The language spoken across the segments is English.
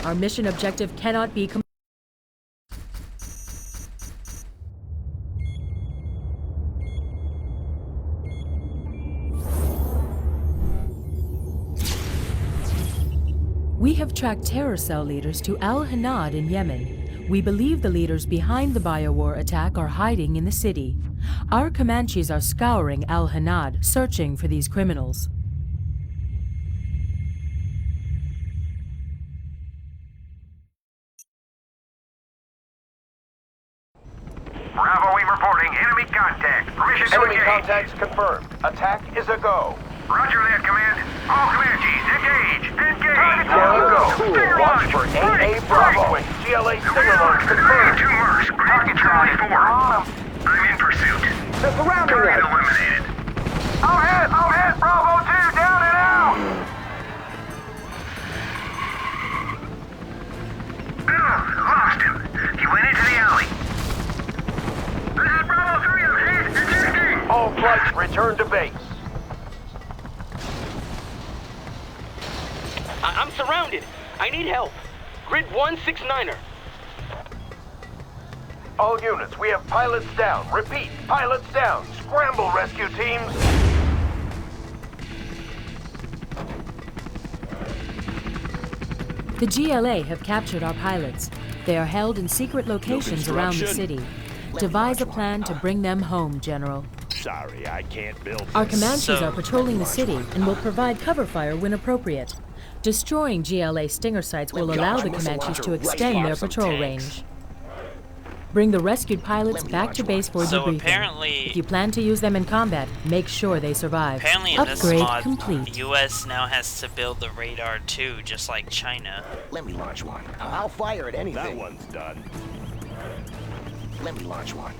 Our mission objective cannot be We have tracked terror cell leaders to Al-Hanad in Yemen. We believe the leaders behind the biowar attack are hiding in the city. Our Comanches are scouring Al-Hanad, searching for these criminals. Bravo, we reporting enemy contact. Permission to Enemy engage. contacts confirmed. Attack is a go. Roger that, Command. All Comanches, engage! Engage! Target down. Stinger Watch launch! for Ready, AA Bravo. GLA Stinger launch confirmed. Two Mercs. Target Charlie 4. I'm in pursuit. They're surrounding Target us. eliminated. I'll hit Bravo 2, down and out. Lost him. He went into the alley. This is Bravo 3. I'm hit. Ejecting. All flights return to base. I'm surrounded. I need help. Grid 169er. All units, we have pilots down. Repeat, pilots down. Scramble, rescue teams. The GLA have captured our pilots. They are held in secret locations around the city. Devise a plan to bring them home, General. Sorry, I can't build Our this. Comanches are patrolling the city and will provide cover fire when appropriate. Destroying GLA Stinger sites will allow the Comanches to extend their patrol range. Bring the rescued pilots back to base for So debriefing. apparently, If you plan to use them in combat, make sure they survive. apparently in this Upgrade mod, complete. the US now has to build the radar too, just like China. Let me launch one. I'll fire at anything. That one's done. Let me launch one.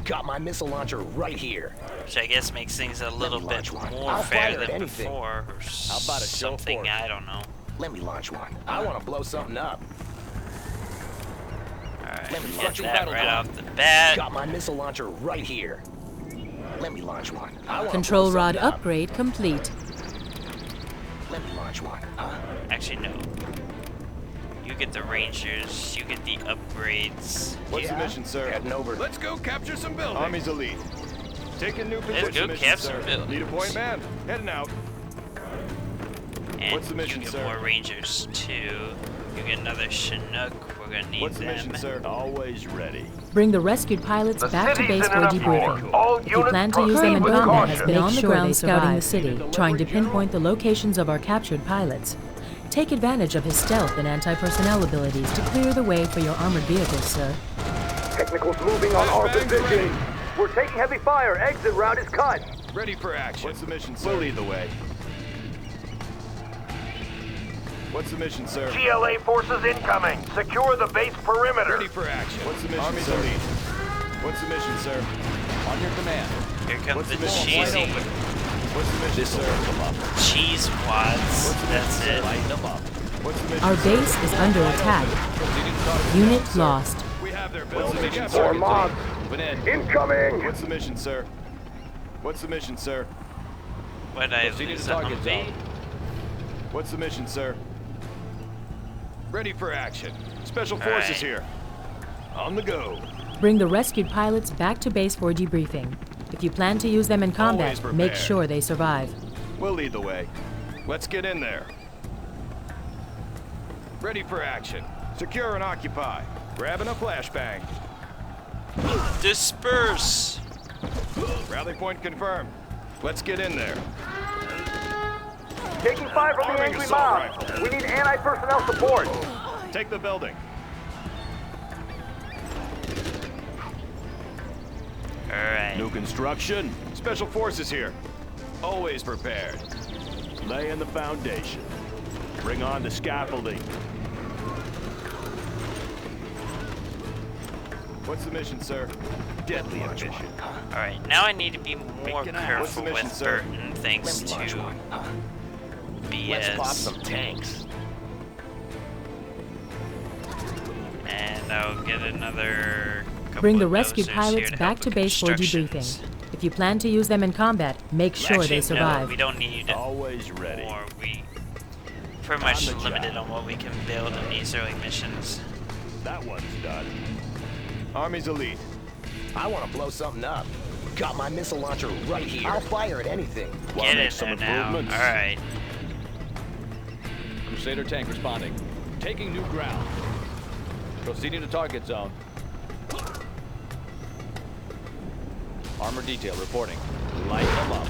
Got my missile launcher right here. Which I guess makes things a little me bit launch one. more I'll fair fire at than anything. before, or How about a show something, force? I don't know. Let me launch one. I want to blow something up. Alright, Let me get launch a that battle right gun. off the bat. Got my missile launcher right here. Let me launch one. I wanna Control blow rod something up. upgrade complete. Let me launch one. Actually, no. You get the Rangers, you get the upgrades. What's the mission, sir? Heading over. Let's go capture some buildings. Army's elite. Taking new Let's position, go mission, cap sir. some buildings. Need a point man. Heading out. And What's the mission, you get sir? more Rangers too. You get another Chinook, we're gonna need What's the them. mission, sir? Always ready. Bring the rescued pilots The back to city's base in for an uproar. debriefing. All If you units plan to use them in proceed with combat has caution. been on the Make sure ground they scouting the survive. city, trying to pinpoint the locations of our captured pilots. Take advantage of his stealth and anti-personnel abilities to clear the way for your armored vehicles, sir. Technicals moving on our position. We're taking heavy fire. Exit route is cut. Ready for action. What's the mission, sir? We'll lead the way. What's the mission, sir? GLA forces incoming. Secure the base perimeter. Ready for action. What's the mission, Army's elite. What's the mission, sir? On your command. Here comes What's the the mission? cheesy Wide open. What's the mission, sir? cheese wads. What's the That's mission, it. sir? Light them up. What's the mission, Our sir? base is under attack. Unit lost. We have their buildings. What's the mission, More sir? mobs. Open in. Incoming. What's the mission, sir? What's the mission, sir? What I lose a Humvee? What's the mission, sir? Ready for action. Special forces Alright. here. On the go. Bring the rescued pilots back to base for debriefing. If you plan to use them in combat, Always make prepared. sure they survive. We'll lead the way. Let's get in there. Ready for action. Secure and occupy. Grabbing a flashbang. Disperse! Rally point confirmed. Let's get in there. Taking fire from the Arming angry assault mob. rifle. We need anti-personnel support. Take the building. Alright. New construction. Special forces here. Always prepared. Laying the foundation. Bring on the scaffolding. What's the mission, sir? Deadly ambition. Alright, now I need to be more Making out. What's the careful mission, with sir? certain things Let me launch to one. Let's pop BS. some tanks. And I'll get another couple Bring the of rescued dozers pilots here to back help to with base for debriefing. constructions. If you plan to use them in combat, make sure Actually, they survive. no, we don't need Always ready. more. pretty much On the job. limited on what we can build in these early missions. That one's done. Army's elite. I want to blow something up. Got my missile launcher right here. I'll fire at anything. Wanna Get make in some there now. improvements? Alright. Crusader tank responding. Taking new ground. Proceeding to target zone. Armor detail reporting. Light them up.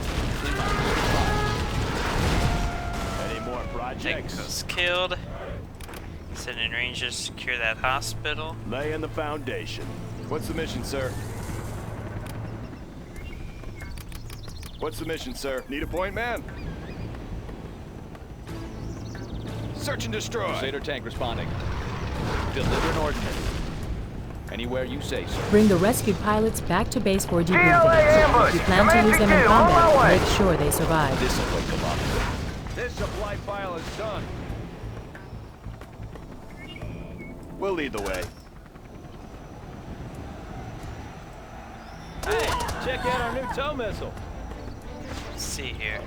Any more Tank projects? was killed. Send in rangers, secure that hospital. Laying the foundation. What's the mission, sir? What's the mission, sir? Need a point man? Search and destroy. Crusader tank responding. Deliver an ordnance. Anywhere you say, sir. Bring the rescued pilots back to base for GLA debriefing. ambush! If you plan to use them in Command 2, on my combat, way! make sure they survive. This'll wake them up. This supply file is done. We'll lead the way. Hey, check out our new tow missile. Let's see here.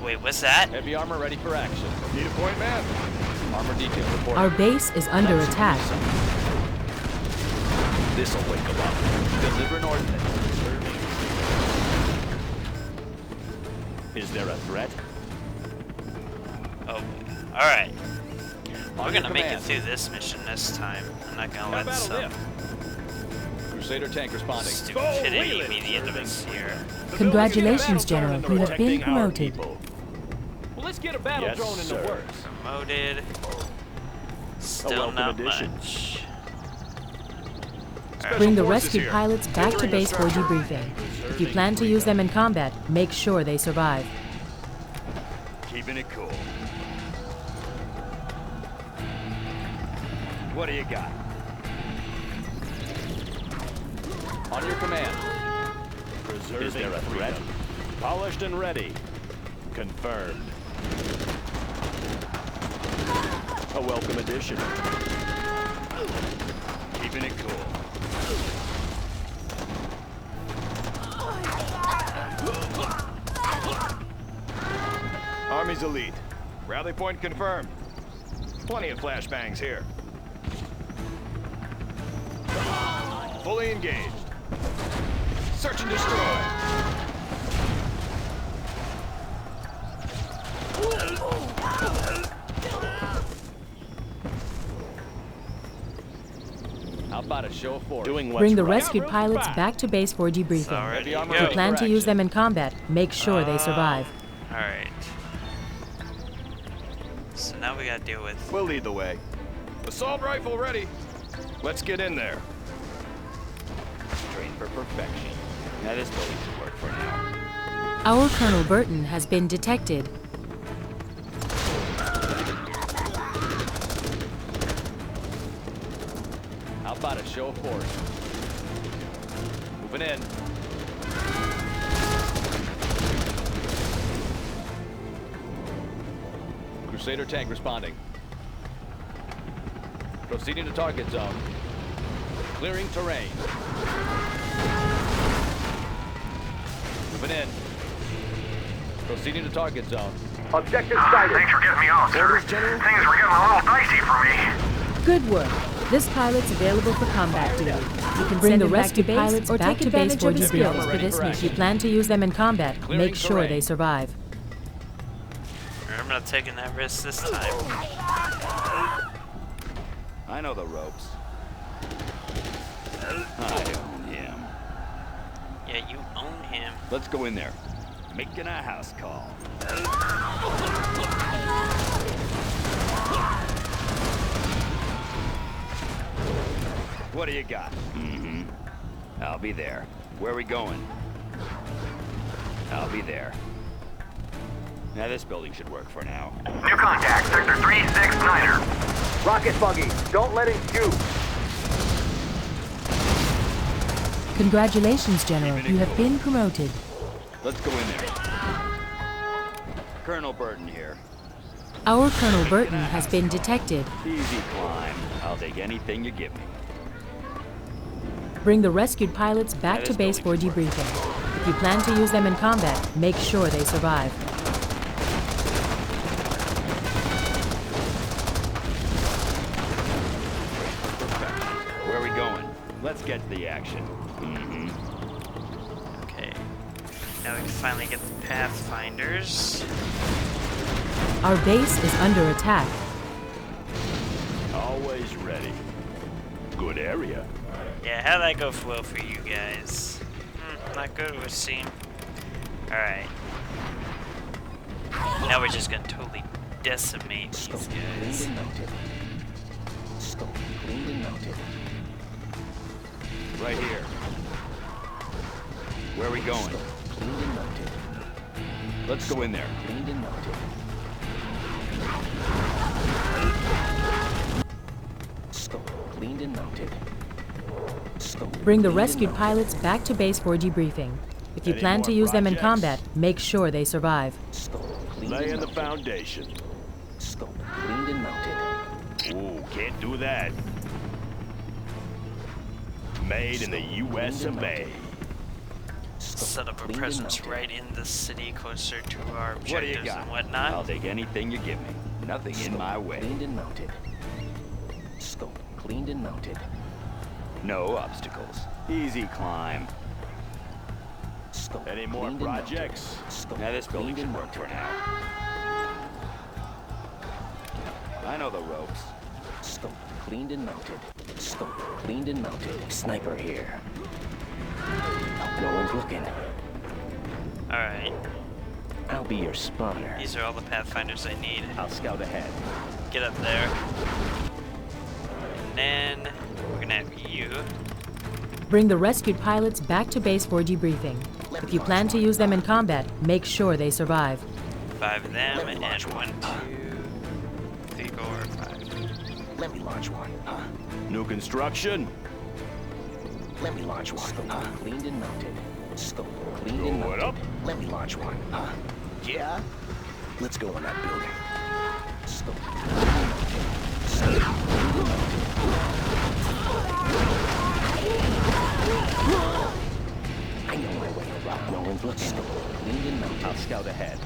Wait, what's that? Heavy armor ready for action. Need a point man? Armor detail reporting. Our base is under attack. This'll wake them up. Deliver an ordnance. Is there a threat? Oh, alright. We're On your gonna make it command. through this mission this time. I'm not gonna Now let battle some dip. Crusader tank responding. stupidity be the end of us here. Congratulations, General. You have been promoted. Well, let's get a battle Yes, drone in sir. the works. Promoted. Still welcome not addition. much. Bring the forces rescued here. pilots back to Entering the base for structure. debriefing. If you plan to use them in combat, make sure they survive. Keeping it cool. What do you got? On your command. Is there a threat? Polished and ready. Confirmed. A welcome addition. Keeping it cool. Army's elite. Rally point confirmed. Plenty of flashbangs here. Fully engaged. Search and destroy. How about a show of force? Doing what's Bring the right. rescued pilots back to base for It's debriefing. already armor If you ready. plan to use action. them in combat, make sure they survive. Alright. So now we gotta deal with... We'll lead the way. Assault rifle ready. Let's get in there. Train for perfection. Now this building should work for now. Our Colonel Burton has been detected. How about a show of force? Moving in. Crusader tank responding. Proceeding to target zone. Clearing terrain. Moving in. Proceeding to target zone. Objective sighted. Thanks for getting me off, sir. Orders, General. Things were getting a little dicey for me. Good work. This pilot's available for combat duty. You can bring the rescued pilots or take advantage of the skills for this mission. If you plan to use them in combat, Clearing make sure terrain. they survive. I'm not taking that risk this time. I know the ropes. I own him. Yeah, you own him. Let's go in there. Making a house call. What do you got? Mm-hmm. I'll be there. Where are we going? I'll be there. Now this building should work for now. New contact, Sector 369er. Rocket buggy. Don't let him shoot. Congratulations, General. You have been promoted. Let's go in there. Colonel Burton here. Our Colonel Burton has been detected. Easy climb. I'll take anything you give me. Bring the rescued pilots back to base for debriefing. If you plan to use them in combat, make sure they survive. Let's get to the action. Okay. Now we can finally get the Pathfinders. Our base is under attack. Always ready. Good area. Yeah, how'd that go well for you guys? Not good, it would seem. Alright. Now we're just gonna totally decimate these Scope guys. cleaned and mounted. Scope cleaned and mounted. Right here. Where are we going? Scope cleaned and mounted. Let's go in there. Cleaned and mounted. Scope cleaned and mounted. Scope Bring the cleaned and rescued mounted. pilots back to base for debriefing. If you Any plan to more use them in projects? combat, make sure they survive. Scope cleaned Laying and the mounted. foundation. Scope cleaned and mounted. Ooh, can't do that. Made in the U.S. of A. Scope Set up a cleaned and presence mounted. right in the city, closer to our What do you objectives got? and whatnot. I'll take anything you give me. Nothing in Scope my way. Cleaned and mounted. Scope cleaned and mounted. No obstacles. Easy climb. Scope Any more cleaned and mounted. projects? Scope Now this building cleaned should and work for mounted. now. I know the ropes. Scope cleaned and mounted. Scope cleaned and mounted. Sniper here. No one's looking. Alright, I'll be your spotter. these are all the Pathfinders I need. I'll scout ahead. Get up there. And then we're gonna have you. Bring the rescued pilots back to base for debriefing. If you plan to use them in combat, make sure they survive. 5 of them, Let me and launch 1, one. 2, 3, 4, 5. Let me launch one. New construction. Let me launch one. Scope cleaned and mounted. Scope cleaned and Going mounted. up. Let me launch one. Yeah? Let's go in that building. Scope cleaned and mounted. Scope cleaned and mounted. I know my way around. No one's looking. Scope cleaned and mounted. I'll scout ahead.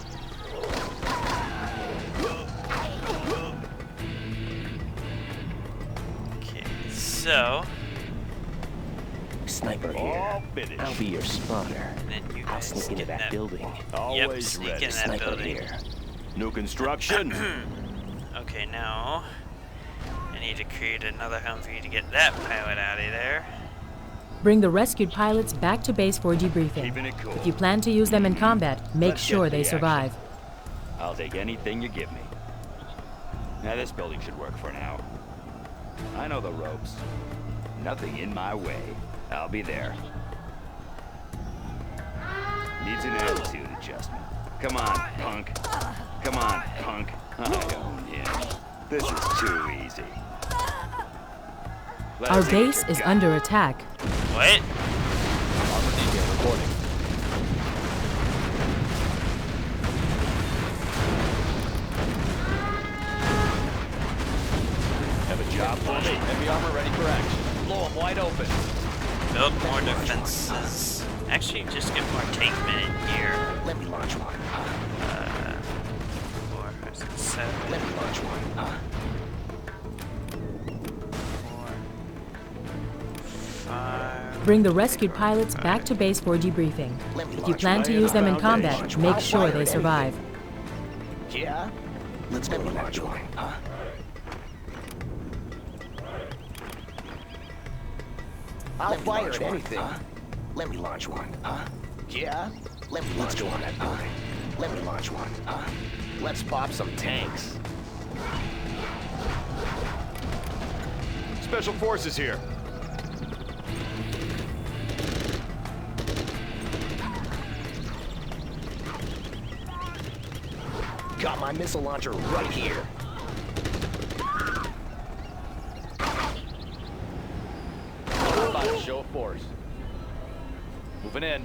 Okay, so, Sniper here. All finished. I'll be your spotter. then you I'll guys sneak into get that that. building. Yep, Always sneak ready. in that Sniper building. here. New construction. Okay, now I need to create another Humvee to get that pilot out of there. Bring the rescued pilots back to base for debriefing. Keeping it cool. If you plan to use them in combat, make Let's get sure to they the survive. I'll take anything you give me. Now this building should work for now. I know the ropes. Nothing in my way. I'll be there. Needs an attitude adjustment. Come on, punk. Come on, punk. I own him. This is too easy. Let's Our see what base you is got. under attack. What? Reporting. Have a job for me? Heavy armor ready for action. Blow them wide open. Build more defenses. Actually, just get more tank men in here. Let me launch one. 4, 5, 6, 7, Let me launch one. 4, 5. Bring the rescued pilots back to base for debriefing. Let me If you launch plan one. to use them in combat, Foundation. make sure they survive. Yeah? Let's go in that building. I'll fire at anything. Let me launch one. Yeah? Let me launch one. That building. Let me launch one. Let's pop some tanks. Special forces here. Got my missile launcher right here. About to show of force. Moving in.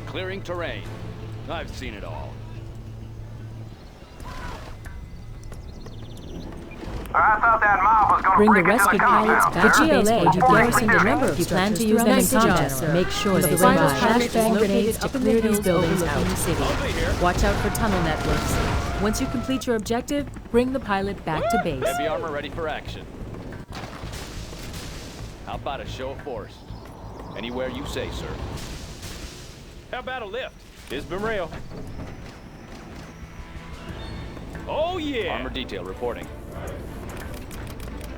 Clearing terrain. I've seen it all. I thought that mob was gonna Bring the break into rescued compound. pilots back to base for GLA debriefing. a number If you plan to use them in combat, make sure they survive. Flashbang grenades to clear these buildings out. Watch out for tunnel networks. Once you complete your objective, bring the pilot back to base. Heavy armor ready for action. How about a show of force? Anywhere you say, sir. How about a lift? It's been real. Oh yeah! Armor detail reporting.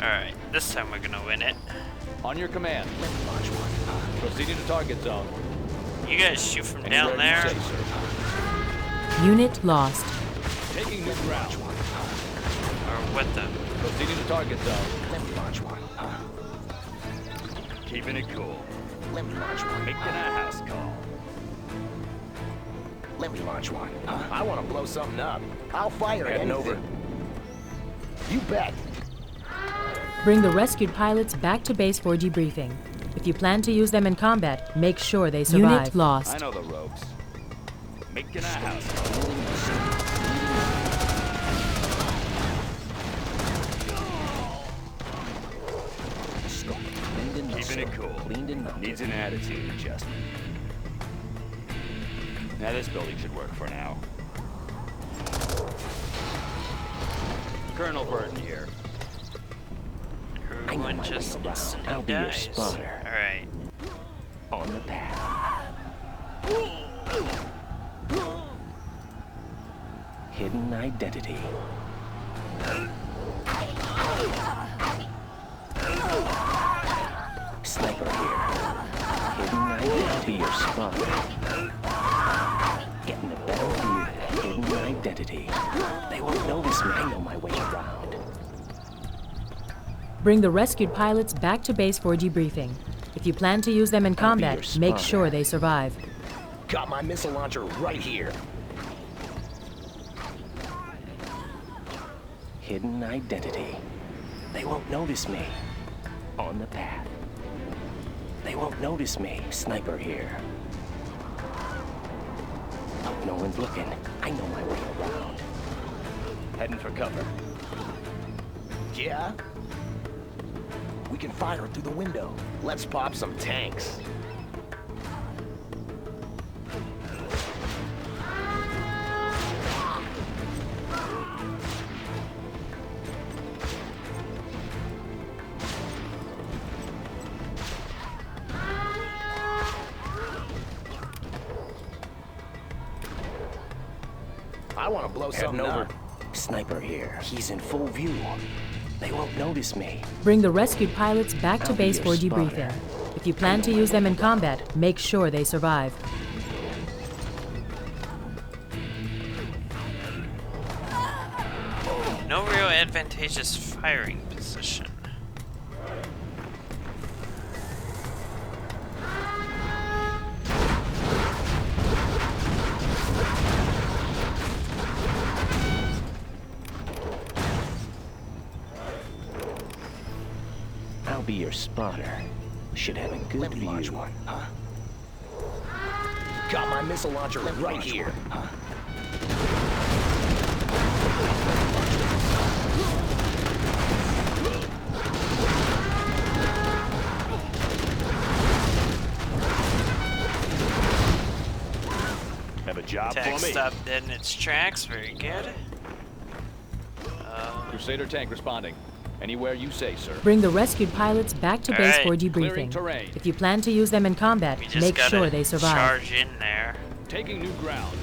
Alright, this time we're gonna win it. On your command. Proceeding to target zone. You guys shoot from Anywhere down there. you say, sir. Unit lost. Taking new ground. Or what the? Proceeding to target zone. Let me launch one, huh? Keeping it cool. Let me launch one. Making a house call. Let me launch one, huh? I want to blow something up. I'll fire Heading anything. over. You bet. Bring the rescued pilots back to base for debriefing. If you plan to use them in combat, make sure they survive. Unit lost. I know the ropes. Making a house call. Keeping it cool. Needs an attitude adjustment. Now this building should work for now. Colonel Burton here. Everyone just instantly I'll be your dies. spotter. Alright. On the path. Hidden identity. Sniper here. Hidden identity. Your spotter. Getting a better view. Hidden identity. They won't notice me. I know my way around. Bring the rescued pilots back to base for debriefing. If you plan to use them in combat, your make spotter. sure they survive. Got my missile launcher right here. Hidden identity. They won't notice me. On the path. They won't notice me. Sniper here. Hope no one's looking. I know my way around. Heading for cover. Yeah? We can fire through the window. Let's pop some tanks. I want to blow something up. Sniper here. He's in full view. They won't notice me. Bring the rescued pilots back to I'll be base your for debriefing. spotter. If you plan to use them in combat, make sure they survive. No real advantageous firing position. I'll be your spotter. Should have a good view. Launch one, huh? Got my missile launcher right here. Have a job Attack for me. stopped dead in its tracks. Very good. Crusader tank responding. Anywhere you say, sir. Bring the rescued pilots back to base for Alright. Clearing debriefing. terrain. If you plan to use them in combat, We just make gotta sure they survive. charge in there. Taking new ground.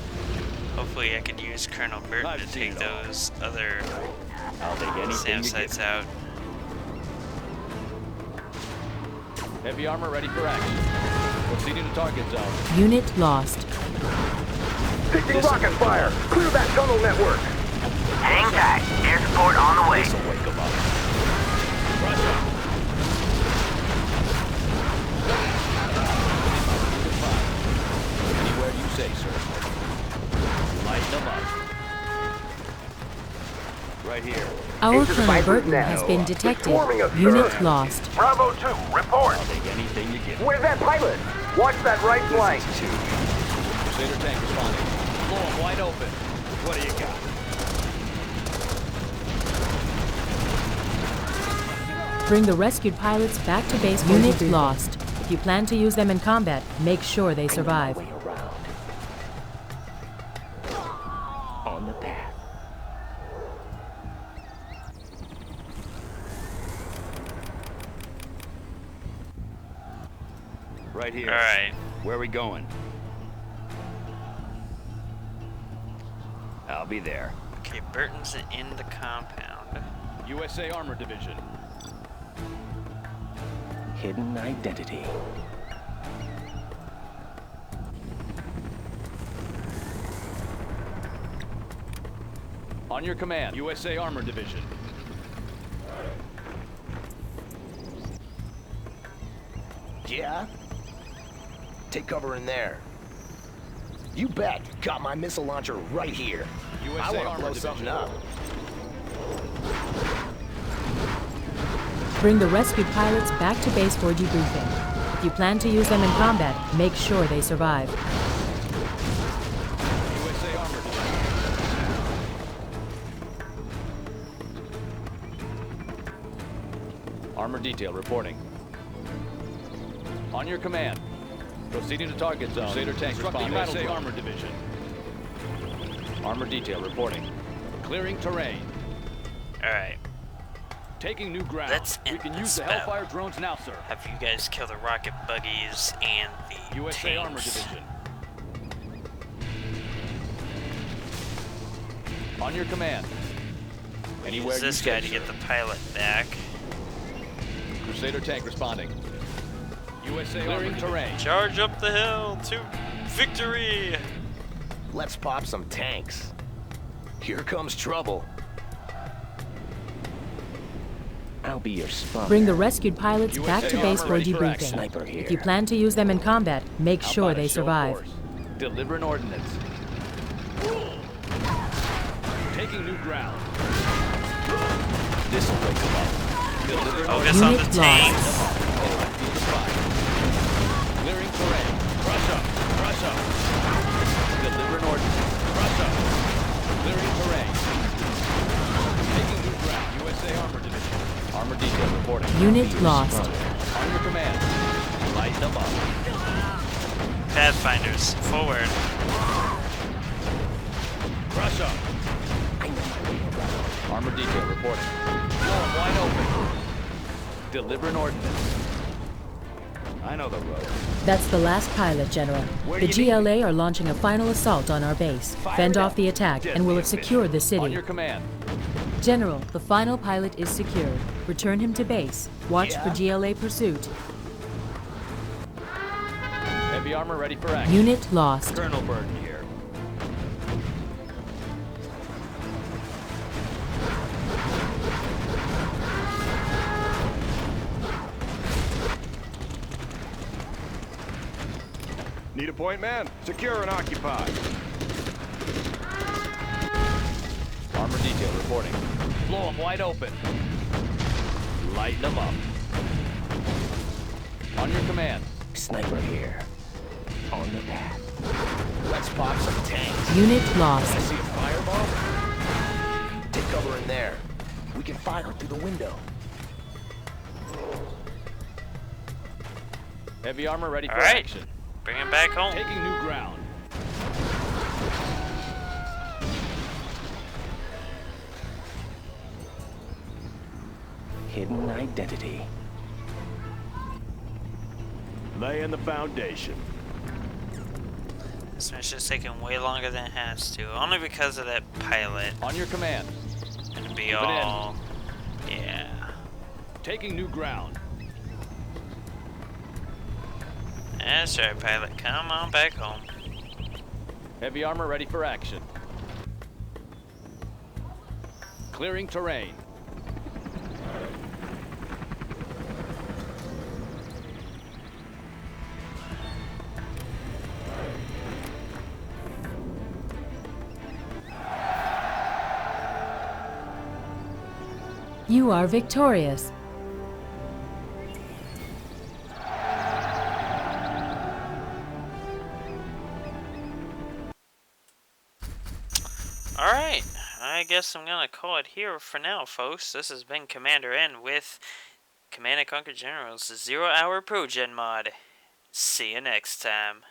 Hopefully I could use Colonel Burton I've to seen take it all. those other I'll take anything SAM you give sites me. out. Heavy armor ready for action. Proceeding to target zone. Unit lost. Fixing rocket fire. Clear that tunnel network. Hang tight. Air support on the way. This'll wake them up. Rush up. Anywhere you say, sir. Light them up. Right here. Our Into the Colonel Viper's Burton net. has been They're detected. swarming us, Unit sir. lost. Bravo 2, report. I'll take anything you give me. Where's that pilot? Watch that right flank. This is two. Crusader tank responding. Blow 'em wide open. What do you got? Bring the rescued pilots back to base for Unit lost. If you plan to use them in combat, make sure they survive. I know my way around. On the path. Right here. Alright. Where are we going? I'll be there. Okay, Burton's in the compound. USA Armor Division. Hidden identity. On your command, USA Armor Division. Yeah? Take cover in there. You bet. Got my missile launcher right here. I USA want to Armor blow Division. something up. Bring the rescued pilots back to base for debriefing. If you plan to use them in combat, make sure they survive. USA Armor Division. Armor detail reporting. On your command. Proceeding to target zone. Crusader tank responding. USA Armor Division. Armor detail reporting. Clearing terrain. Alright. Taking new ground. Let's We end can this use the battle. Hellfire drones now, sir. Have you guys kill the rocket buggies and the USA Armor tanks. Division. On your command. Anywhere Use this you guy say, to get sir. the pilot back. Crusader tank responding. USA clearing terrain. Charge up the hill to victory! Let's pop some tanks. Here comes trouble. I'll be your spy. Bring the rescued pilots back to USA base armor for ready for debriefing. action. Sniper here. If you plan to use them in combat, make How sure about a they show of survive. force? Delivering ordnance. Taking new ground. This'll wake them up. Delivering Focus on the Unit tanks. Field of fire. Clearing terrain. Crush up. Crush up. Delivering ordnance. Crush up. Clearing terrain. Taking new ground. USA Armor Division. Armor detail reporting. Unit lost. On your command. Light them up. Pathfinders, forward. Crush up. Armor detail reporting. Floor wide open. Delivering ordnance. I know the road. That's the last pilot, General. Where The do you need GLA are launching a final assault on our base. Fend off the attack and we'll have secured the On city. your command. General, the final pilot is secured. Return him to base. Watch for GLA pursuit. Heavy armor ready for action. Unit lost. Colonel Burton here. Need a point, man? Secure and occupy. Armor detail reporting. Blow them wide open. Light them up. On your command. Sniper here. On the path. Let's pop some tanks. Unit I lost. see a fireball. Take cover in there. We can fire through the window. Heavy armor ready for Alright. action. Bring him back home. Taking new ground. Hidden identity. Laying the foundation. This mission's taking way longer than it has to. Only because of that pilot. On your command. It'll be Move it in. all... Yeah. Taking new ground. That's right, pilot. Come on back home. Heavy armor ready for action. Clearing terrain. You are victorious. Alright, I guess I'm gonna call it here for now, folks. This has been Commander N with Command & Conquer Generals 0 Hour Progen mod. See you next time.